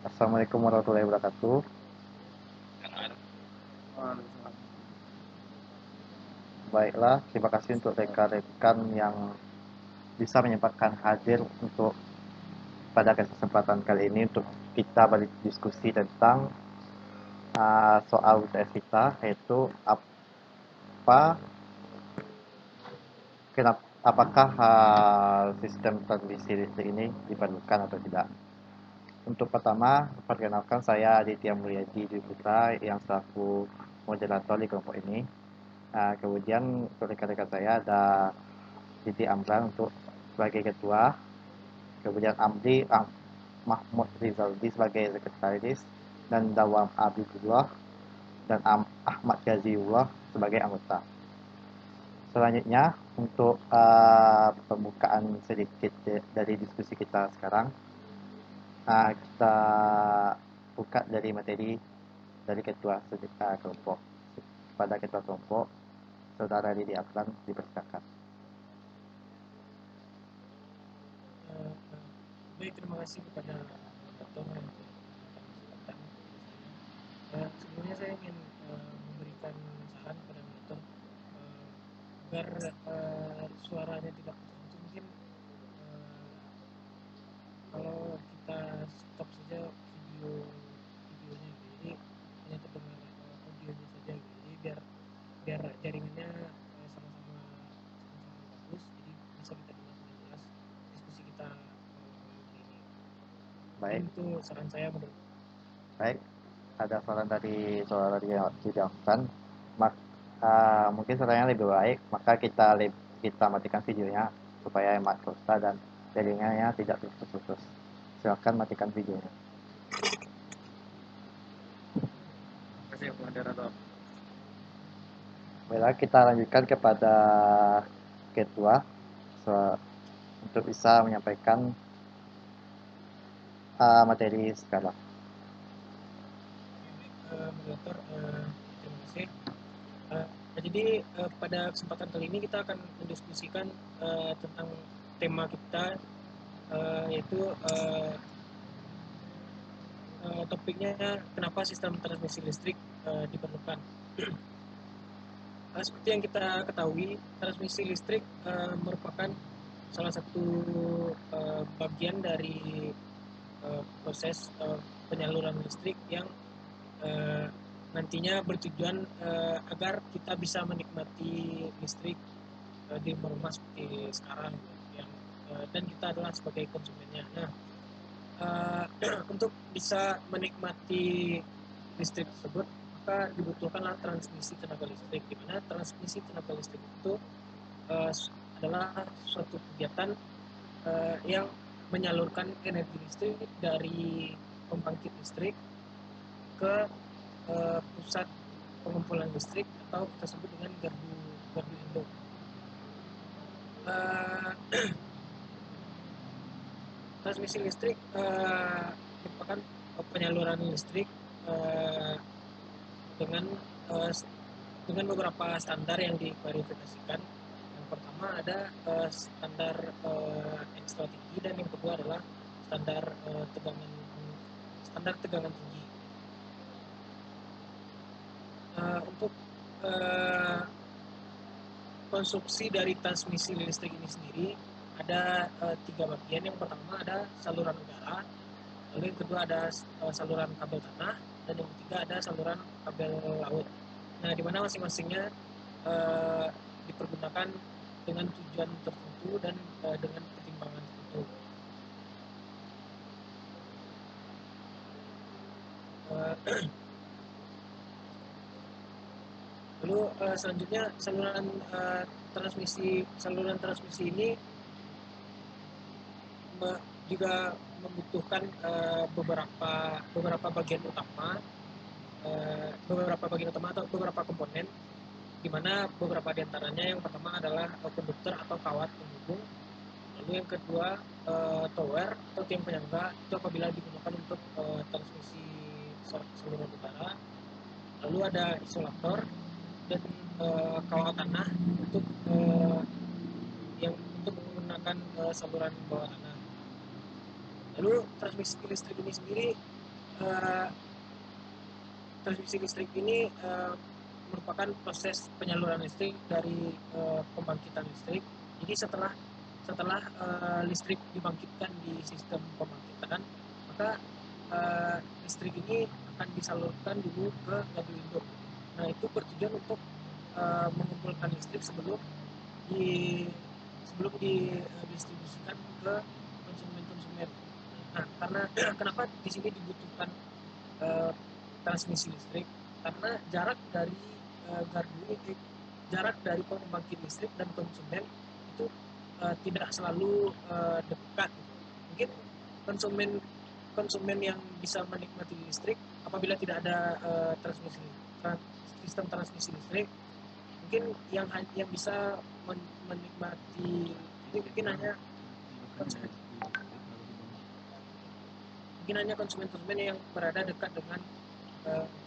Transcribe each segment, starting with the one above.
Assalamualaikum warahmatullahi wabarakatuh. Baiklah, terima kasih untuk rekan-rekan yang bisa menyempatkan hadir untuk pada kesempatan kali ini untuk kita berdiskusi tentang soal UTS kita, yaitu apa, apakah sistem transmisi listrik ini diperlukan atau tidak. Untuk pertama, perkenalkan saya Aditya Mulyadi Dwi Putra yang selaku moderator di kelompok ini. Kemudian untuk rekan-rekan saya ada Siti Amran untuk sebagai ketua, kemudian Mahmud Rizaldi sebagai sekretaris, dan Dawam Abdullah dan Ahmad Gaziullah sebagai anggota. Selanjutnya untuk pembukaan sedikit dari diskusi kita sekarang, kita buka dari materi dari ketua kelompok. Pada ketua kelompok, saudara Didi Aflan dipersilakan. Baik, terima kasih kepada moderator yang telah memberikan kesempatan kepada saya. Sebelumnya saya ingin memberikan saran kepada moderator agar suaranya tidak putus. Mungkin kalau kita stop saja videonya gitu. Jadi hanya terdengar audionya saja gitu. Jadi biar jaringannya sama-sama bagus. Jadi bisa kita dengar dengan jelas diskusi kita hari ini. Baik. Itu saran saya menurut. Baik, ada saran dari saudara Didi Aflan. Mungkin sarannya lebih baik, maka kita matikan videonya supaya hemat kuota dan jaringannya tidak terputus-putus. Silakan matikan videonya. Terima kasih moderator. Baiklah, kita lanjutkan kepada ketua untuk bisa menyampaikan materi sekarang. Moderator, terima kasih. Jadi pada kesempatan kali ini kita akan mendiskusikan tentang tema kita, yaitu topiknya kenapa sistem transmisi listrik diperlukan. Seperti yang kita ketahui, transmisi listrik merupakan salah satu bagian dari proses penyaluran listrik yang nantinya bertujuan agar kita bisa menikmati listrik di rumah seperti sekarang yang dan kita adalah sebagai konsumennya. Nah, untuk bisa menikmati listrik tersebut maka dibutuhkanlah transmisi tenaga listrik, di mana transmisi tenaga listrik itu adalah suatu kegiatan yang menyalurkan energi listrik dari pembangkit listrik ke pusat pengumpulan listrik atau kita sebut dengan gardu induk. Transmisi listrik merupakan penyaluran listrik dengan beberapa standar yang diverifikasikan. Yang pertama ada standar ekstra tinggi, dan yang kedua adalah standar tegangan tinggi. Untuk konstruksi dari transmisi listrik ini sendiri ada 3 bagian. Yang pertama ada saluran udara, lalu yang kedua ada saluran kabel tanah, dan yang ketiga ada saluran kabel laut. Nah, di mana masing-masingnya dipergunakan dengan tujuan tertentu dan dengan pertimbangan tertentu. Lalu selanjutnya saluran transmisi ini juga membutuhkan beberapa bagian utama atau beberapa komponen, di mana beberapa diantaranya yang pertama adalah konduktor atau kawat penghubung, lalu yang kedua tower atau tiang penyangga, itu apabila digunakan untuk transmisi saluran udara, lalu ada isolator dan kawat tanah untuk menggunakan saluran bawah tanah. Lalu transmisi listrik ini sendiri uh, transmisi listrik ini merupakan proses penyaluran listrik dari pembangkitan listrik. Jadi setelah listrik dibangkitkan di sistem pembangkitan, maka listrik ini akan disalurkan dulu ke gardu induk. Nah, itu bertujuan untuk mengumpulkan listrik sebelum didistribusikan ke konsumen-konsumen. Nah, karena kenapa di sini dibutuhkan transmisi listrik? Karena jarak dari jarak dari pembangkit listrik dan konsumen itu tidak selalu dekat. Mungkin konsumen yang bisa menikmati listrik apabila tidak ada sistem transmisi listrik, mungkin yang bisa menikmati ini mungkin hanya konsumen-konsumen yang berada dekat dengan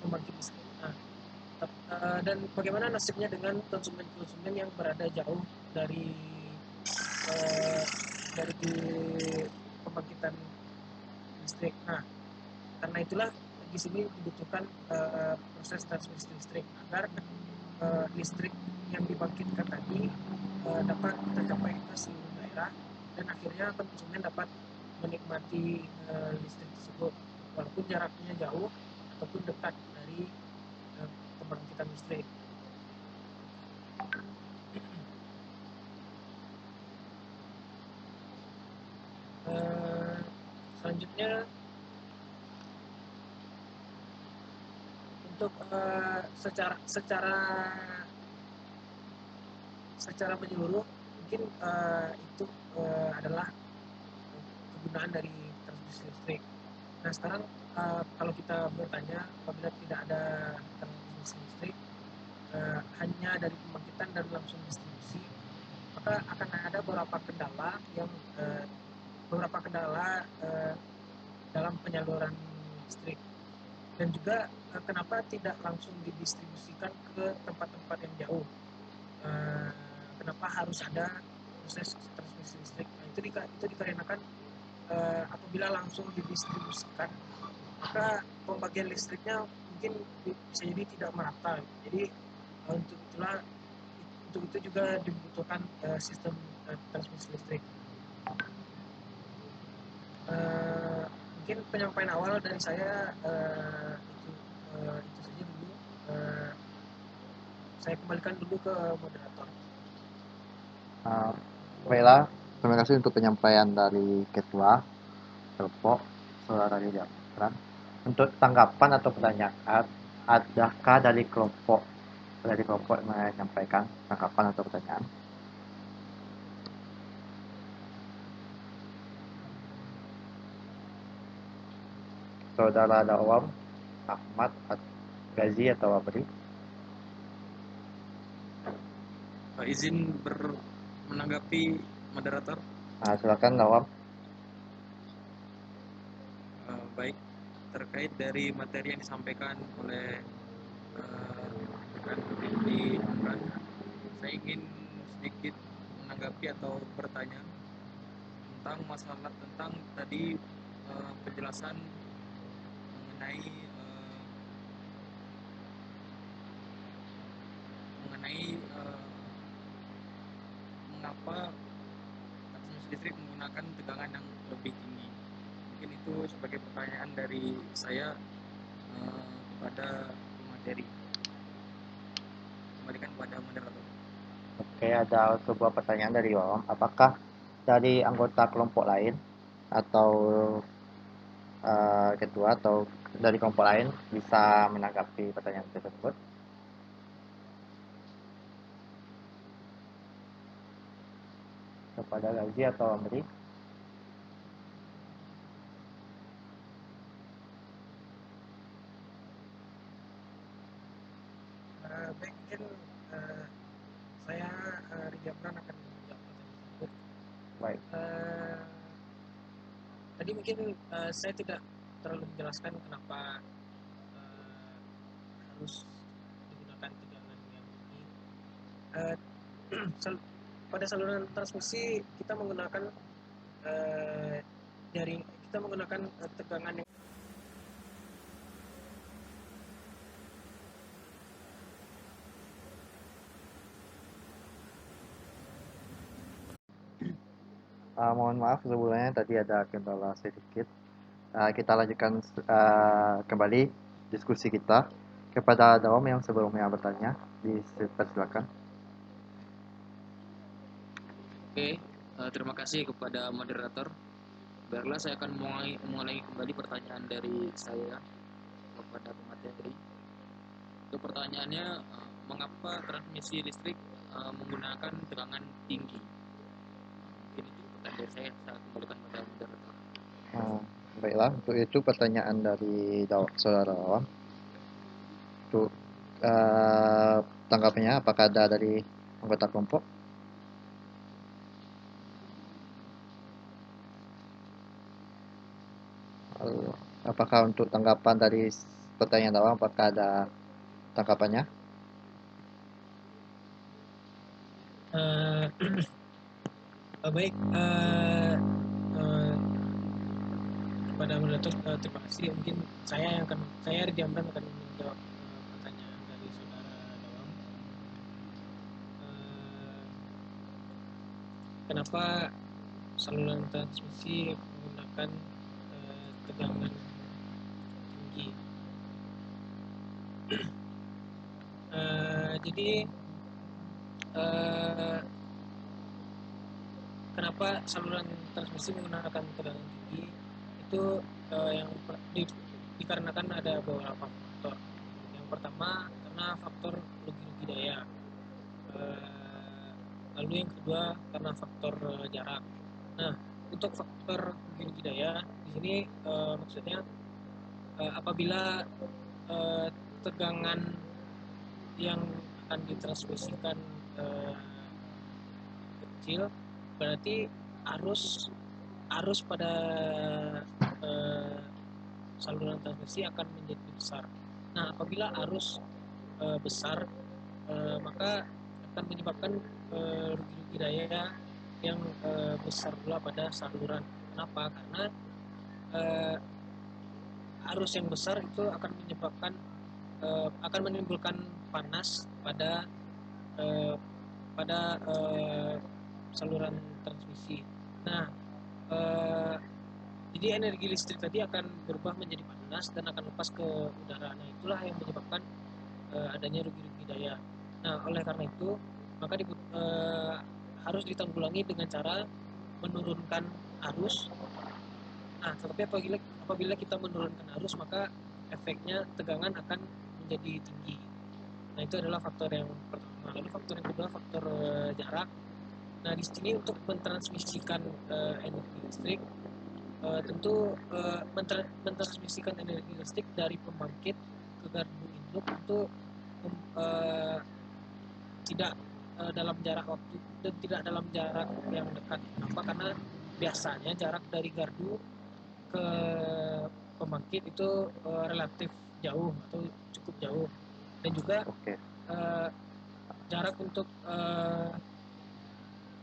pembangkit listrik. Nah, dan bagaimana nasibnya dengan konsumen-konsumen yang berada jauh dari pembangkitan listrik? Nah, karena itulah di sini dibutuhkan proses transmisi listrik agar listrik yang dibangkitkan tadi dapat tercapai ke seluruh daerah dan akhirnya konsumen dapat menikmati listrik tersebut walaupun jaraknya jauh ataupun dekat dari pembangkitan listrik. Selanjutnya untuk secara menyeluruh mungkin itu adalah kegunaan dari transmisi listrik. Nah, sekarang kalau kita bertanya apabila tidak ada transmisi listrik hanya dari pembangkitan dan langsung distribusi, maka akan ada beberapa kendala dalam penyaluran listrik, dan juga kenapa tidak langsung didistribusikan ke tempat-tempat yang jauh. Kenapa harus ada proses transmisi listrik? Nah, itu dikarenakan apabila langsung didistribusikan, maka pembagian listriknya mungkin bisa jadi tidak merata. Jadi untuk itu juga dibutuhkan sistem transmisi listrik. Mungkin penyampaian awal dari saya itu saja dulu. Saya kembalikan dulu ke moderator. Baiklah, terima kasih untuk penyampaian dari Ketua kelompok Saudara Diagram. Untuk tanggapan atau pertanyaan, adakah dari kelompok menyampaikan tanggapan atau pertanyaan? Saudara Dawam, Ahmad, Gazi atau Abri? Izin menanggapi moderator. Silakan Dawam. Baik, terkait dari materi yang disampaikan oleh rekan Rifki Amran, saya ingin sedikit menanggapi atau bertanya tentang masalah tadi penjelasan mengenai mengapa transmisi listrik menggunakan tegangan yang lebih tinggi. Mungkin itu sebagai pertanyaan dari saya kepada materi. Kembalikan kepada moderator. Oke, ada sebuah pertanyaan dari Wawam. Apakah dari anggota kelompok lain atau ketua atau dari kelompok lain bisa menanggapi pertanyaan tersebut? Kepada Gazi atau Amri? Baik, mungkin saya Rigi Amran akan menjawab pertanyaan tersebut. Baik. Tadi mungkin saya tidak terlalu menjelaskan kenapa harus digunakan tegangan yang tinggi. Pada saluran transmisi kita menggunakan tegangan yang Mohon maaf sebelumnya tadi ada kendala sedikit. Kita lanjutkan kembali diskusi kita kepada Dawam yang sebelumnya bertanya. Dipersilakan. Oke, terima kasih kepada moderator. Biarlah saya akan mengulangi kembali pertanyaan dari saya kepada pemateri. Untuk pertanyaannya, mengapa transmisi listrik menggunakan tegangan tinggi? Mungkin itu pertanyaan dari saya kembalikan kepada moderator. Baiklah, untuk itu pertanyaan dari saudara Dawam. Untuk tanggapannya, apakah ada dari anggota kelompok? Apakah untuk tanggapan dari pertanyaan Dawam, apakah ada tanggapannya? Baik, kepada moderator terima kasih. Mungkin saya Ridiamran akan menjawab pertanyaan dari saudara Dawam. Kenapa saluran transmisi menggunakan tegangan tinggi? Jadi kenapa saluran transmisi menggunakan tegangan tinggi itu yang dikarenakan ada beberapa faktor. Yang pertama karena faktor rugi daya, lalu yang kedua karena faktor jarak. Nah, untuk faktor rugi daya di sini maksudnya apabila tegangan yang akan ditransmisikan kecil, berarti arus pada saluran transmisi akan menjadi besar. Nah, apabila arus besar, maka akan menyebabkan rugi daya yang besar pula pada saluran. Kenapa? Karena arus yang besar itu akan menimbulkan panas pada saluran transmisi. Nah, jadi energi listrik tadi akan berubah menjadi panas dan akan lepas ke udara. Nah, itulah yang menyebabkan adanya rugi daya. Nah, oleh karena itu maka harus ditanggulangi dengan cara menurunkan arus. Nah, tetapi apabila kita menurunkan arus, maka efeknya tegangan akan menjadi tinggi. Nah, itu adalah faktor yang pertama. Lalu faktor yang kedua, faktor jarak. Nah, di sini untuk mentransmisikan energi listrik, tentu mentransmisikan energi listrik dari pembangkit ke gardu induk itu tidak dalam jarak waktu dan tidak dalam jarak yang dekat. Kenapa? Karena biasanya jarak dari gardu ke pembangkit itu relatif jauh atau cukup jauh, dan juga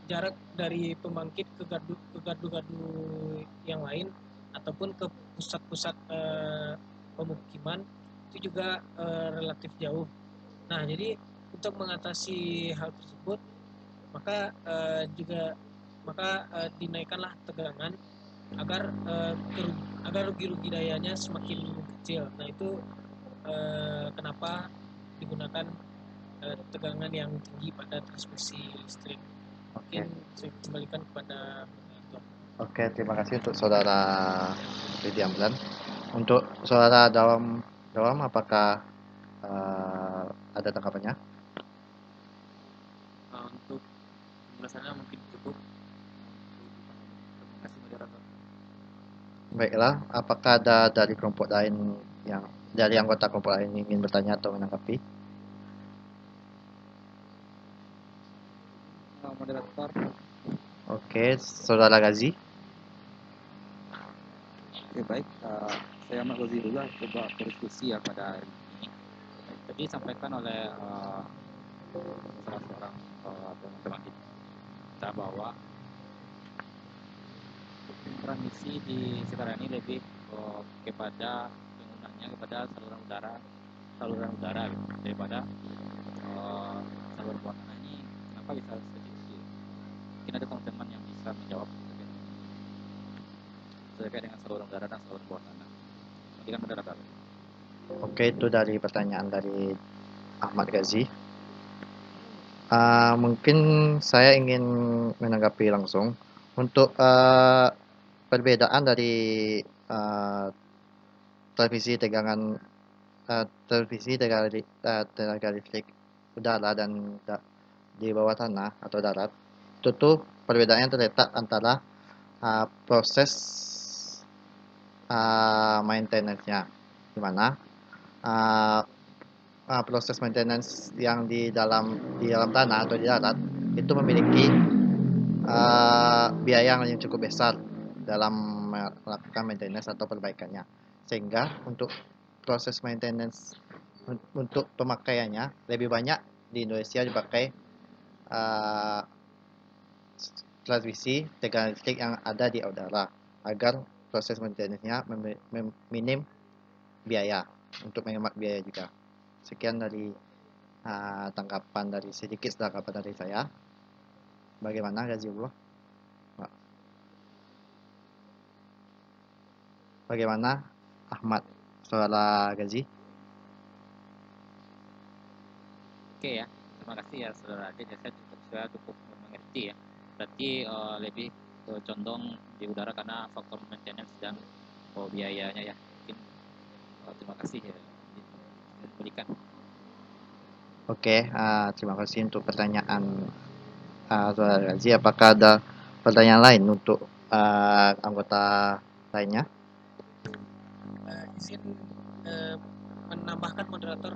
jarak dari pembangkit ke gardu yang lain ataupun ke pusat-pusat pemukiman itu juga relatif jauh. Nah, jadi untuk mengatasi hal tersebut maka dinaikkanlah tegangan agar rugi dayanya semakin kecil. Nah, itu kenapa digunakan tegangan yang tinggi pada transmisi listrik. Mungkin saya kembalikan kepada moderator. Oke, terima kasih untuk saudara Ridiamran. Untuk saudara Dawam, apakah ada tanggapannya? Untuk penjelasannya mungkin cukup. Terima kasih moderator. Baiklah, apakah ada dari kelompok lain dari anggota kelompok lain ingin bertanya atau menanggapi? Moderator. Oke, saudara Gazi. Oke, baik, saya Ahmad Wazirullah coba berdiskusi ya pada hari ini. Tadi disampaikan oleh salah seorang teman-teman kita bahwa transmisi di sekarang ini lebih kepada penggunaannya kepada saluran udara gitu, daripada saluran bawah tanah ini. Kenapa bisa seperti itu? Mungkin ada teman-teman yang bisa menjawab terkait terkait dengan saluran udara dan saluran bawah tanah. Silakan moderator. Oke, itu dari pertanyaan dari Ahmad Ghazi. Mungkin saya ingin menanggapi langsung untuk perbedaan dari televisi tenaga listrik udara dan di bawah tanah atau darat. Itu tuh perbedaannya terletak antara proses maintenance-nya, di mana proses maintenance yang di dalam tanah atau di darat itu memiliki biaya yang cukup besar dalam melakukan maintenance atau perbaikannya, sehingga untuk proses maintenance untuk pemakaiannya lebih banyak di Indonesia dipakai transmisi tegangan listrik yang ada di udara agar proses maintenance-nya minim biaya untuk menghemat biaya juga. Sekian dari tanggapan dari saya. Bagaimana Gaziullah? Bagaimana Ahmad? Suara Gazi? Oke ya, terima kasih ya saudara Adit. Saya cukup mengerti ya. Berarti lebih condong di udara karena faktor maintenance dan biayanya ya. Mungkin terima kasih ya diberikan. Oke, terima kasih untuk pertanyaan saudara Gazi. Apakah ada pertanyaan lain untuk anggota lainnya? Izin menambahkan moderator.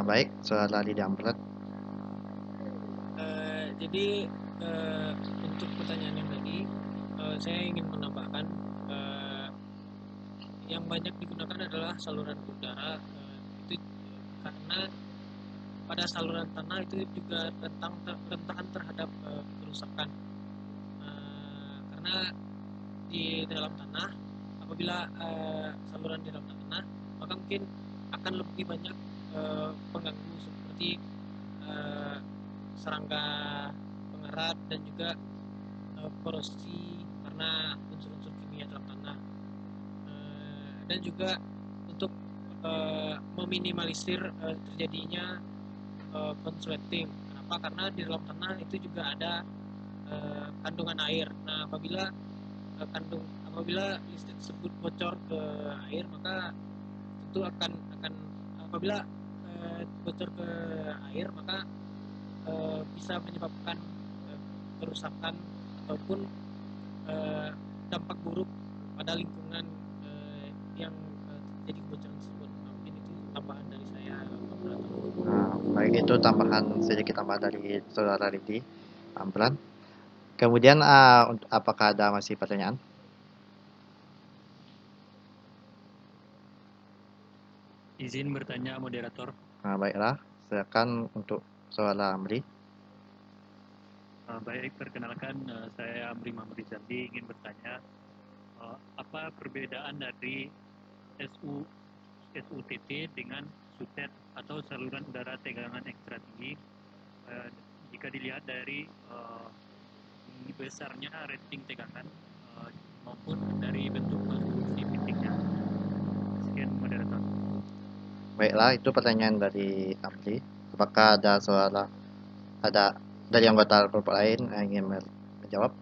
Baik, saudara Lidi Amplet. Jadi untuk pertanyaan yang tadi saya ingin menambahkan yang banyak digunakan adalah saluran udara, itu karena pada saluran tanah itu juga rentan terhadap kerusakan, karena di dalam tanah apabila saluran di dalam tanah maka mungkin akan lebih banyak pengganggu seperti serangga pengerat dan juga korosi karena unsur-unsur kimia dalam tanah, dan juga untuk meminimalisir terjadinya consweating. Kenapa? Karena di dalam tanah itu juga ada kandungan air. Nah, apabila listrik tersebut bocor ke air, maka tentu akan apabila bocor ke air maka bisa menyebabkan kerusakan ataupun dampak buruk pada lingkungan yang terjadi kebocoran tersebut. Nah, mungkin itu tambahan dari saya, moderator. Baik, itu sedikit tambahan dari saudara Lidi Amplet. Kemudian apakah ada masih pertanyaan? Izin bertanya moderator. Baiklah, silakan untuk saudara Amri. Baik, perkenalkan saya Amri Mahmud Rizaldi ingin bertanya apa perbedaan dari SUTT dengan SUTET atau saluran udara tegangan ekstra tinggi jika dilihat dari besarnya rating tegangan maupun dari bentuk konstruksi titiknya. Sekian moderator. Baiklah, itu pertanyaan dari Amri. Apakah ada dari anggota kelompok lain yang ingin menjawab?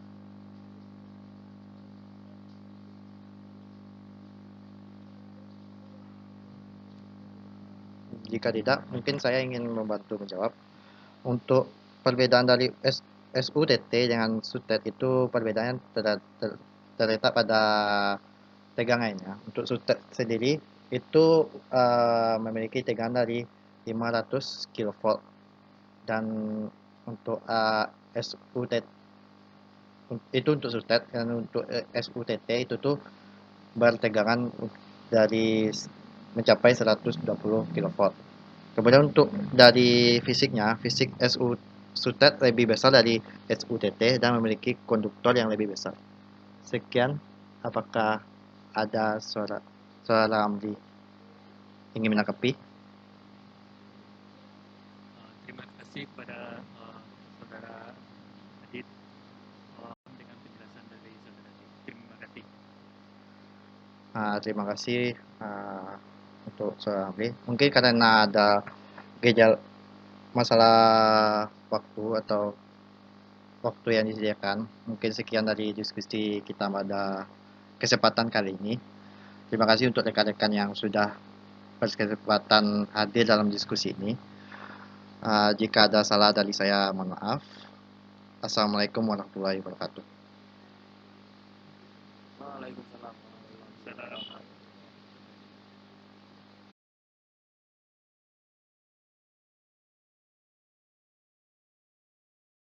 Jika tidak, mungkin saya ingin membantu menjawab. Untuk perbedaan dari SUTT dengan SUTET itu perbedaannya terletak pada tegangannya. Untuk SUTET sendiri itu memiliki tegangan dari 500 kV, dan untuk SUTT itu untuk SUTET, dan untuk SUTT itu tuh bertegangan dari mencapai 120 kV. Kemudian untuk dari fisiknya, fisik SUTET lebih besar dari SUTT dan memiliki konduktor yang lebih besar. Sekian, apakah ada suara Amri ingin menanggapi? Terima kasih kepada saudara Adit dengan penjelasan dari saudara Adit. Terima kasih. Terima kasih untuk Saudara Amri. Mungkin karena ada gejala masalah waktu atau waktu yang disediakan, mungkin sekian dari diskusi kita pada kesempatan kali ini. Terima kasih untuk rekan-rekan yang sudah berkesempatan hadir dalam diskusi ini. Jika ada salah dari saya, mohon maaf. Assalamualaikum warahmatullahi wabarakatuh. Waalaikumsalam. Salam.